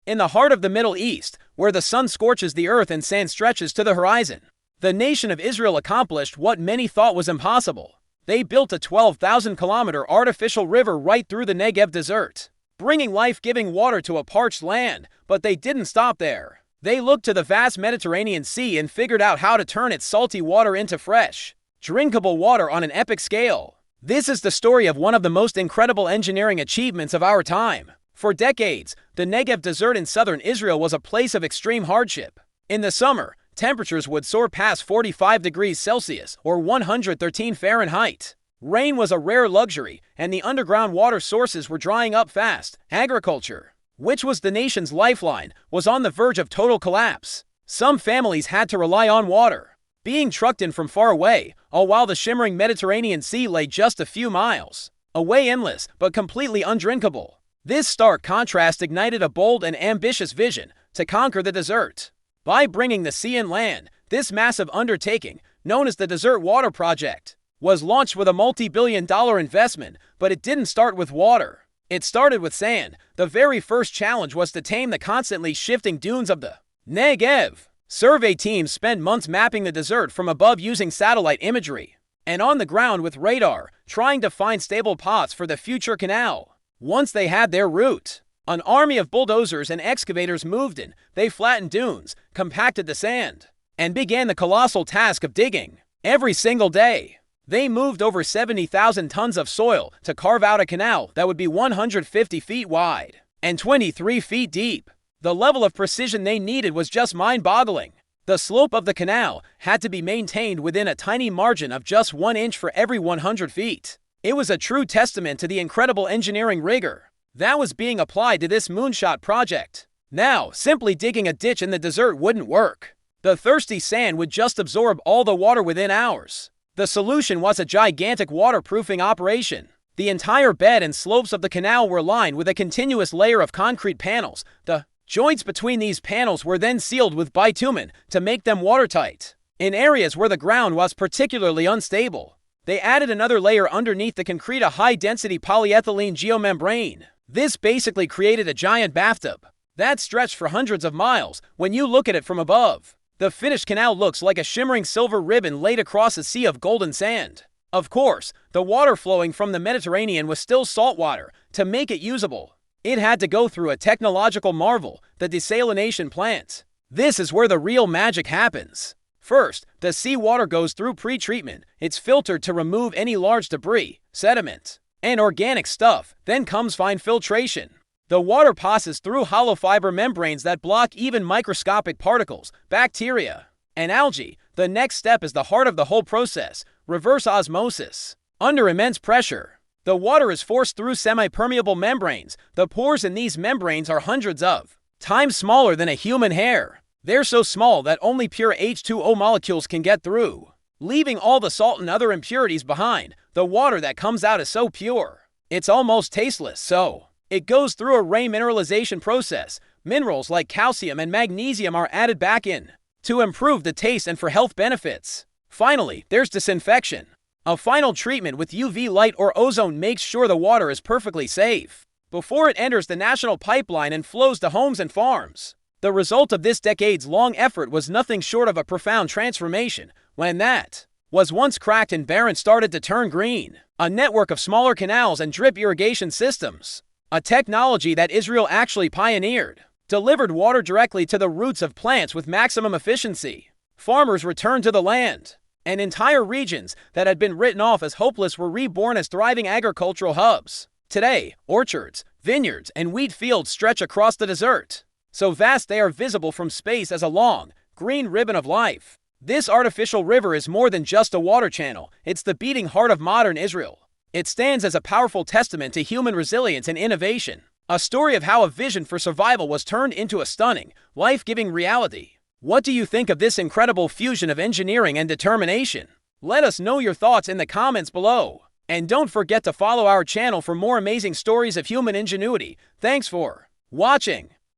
in the heart of the Middle East, where the sun scorches the earth and sand stretches to the horizon. The nation of Israel accomplished what many thought was impossible. They built a 12,000-kilometer artificial river right through the Negev desert, bringing life-giving water to a parched land, but they didn't stop there. They looked to the vast Mediterranean Sea and figured out how to turn its salty water into fresh, drinkable water on an epic scale. This is the story of one of the most incredible engineering achievements of our time. For decades, the Negev desert in southern Israel was a place of extreme hardship. In the summer, temperatures would soar past 45 degrees Celsius or 113 Fahrenheit. Rain was a rare luxury, and the underground water sources were drying up fast. Agriculture, which was the nation's lifeline, was on the verge of total collapse. Some families had to rely on water being trucked in from far away, all while the shimmering Mediterranean Sea lay just a few miles away, endless but completely undrinkable. This stark contrast ignited a bold and ambitious vision to conquer the desert. By bringing the sea inland, this massive undertaking, known as the Desert Water Project, was launched with a multi-billion-dollar investment, but it didn't start with water. It started with sand. The very first challenge was to tame the constantly shifting dunes of the Negev. Survey teams spent months mapping the desert from above using satellite imagery, and on the ground with radar, trying to find stable paths for the future canal. Once they had their route, an army of bulldozers and excavators moved in. They flattened dunes, compacted the sand, and began the colossal task of digging. Every single day, they moved over 70,000 tons of soil to carve out a canal that would be 150 feet wide and 23 feet deep. The level of precision they needed was just mind-boggling. The slope of the canal had to be maintained within a tiny margin of just 1 inch for every 100 feet. It was a true testament to the incredible engineering rigor that was being applied to this moonshot project. Now, simply digging a ditch in the desert wouldn't work. The thirsty sand would just absorb all the water within hours. The solution was a gigantic waterproofing operation. The entire bed and slopes of the canal were lined with a continuous layer of concrete panels. The joints between these panels were then sealed with bitumen to make them watertight. In areas where the ground was particularly unstable, they added another layer underneath the concrete, a high-density polyethylene geomembrane. This basically created a giant bathtub that stretched for hundreds of miles when you look at it from above. The finished canal looks like a shimmering silver ribbon laid across a sea of golden sand. Of course, the water flowing from the Mediterranean was still salt water. To make it usable, it had to go through a technological marvel, the desalination plant. This is where the real magic happens. First, the seawater goes through pre-treatment. It's filtered to remove any large debris, sediment, and organic stuff. Then comes fine filtration. The water passes through hollow fiber membranes that block even microscopic particles, bacteria, and algae. The next step is the heart of the whole process, reverse osmosis. Under immense pressure, the water is forced through semi-permeable membranes. The pores in these membranes are hundreds of times smaller than a human hair. They're so small that only pure H2O molecules can get through, leaving all the salt and other impurities behind. The water that comes out is so pure, it's almost tasteless. So it goes through a remineralization process. Minerals like calcium and magnesium are added back in to improve the taste and for health benefits. Finally, there's disinfection. A final treatment with UV light or ozone makes sure the water is perfectly safe before it enters the national pipeline and flows to homes and farms. The result of this decades-long effort was nothing short of a profound transformation. When that was once cracked and barren started to turn green, a network of smaller canals and drip irrigation systems, a technology that Israel actually pioneered, delivered water directly to the roots of plants with maximum efficiency. Farmers returned to the land, and entire regions that had been written off as hopeless were reborn as thriving agricultural hubs. Today, orchards, vineyards, and wheat fields stretch across the desert, so vast they are visible from space as a long, green ribbon of life. This artificial river is more than just a water channel. It's the beating heart of modern Israel. It stands as a powerful testament to human resilience and innovation, a story of how a vision for survival was turned into a stunning, life-giving reality. What do you think of this incredible fusion of engineering and determination? Let us know your thoughts in the comments below. And don't forget to follow our channel for more amazing stories of human ingenuity. Thanks for watching.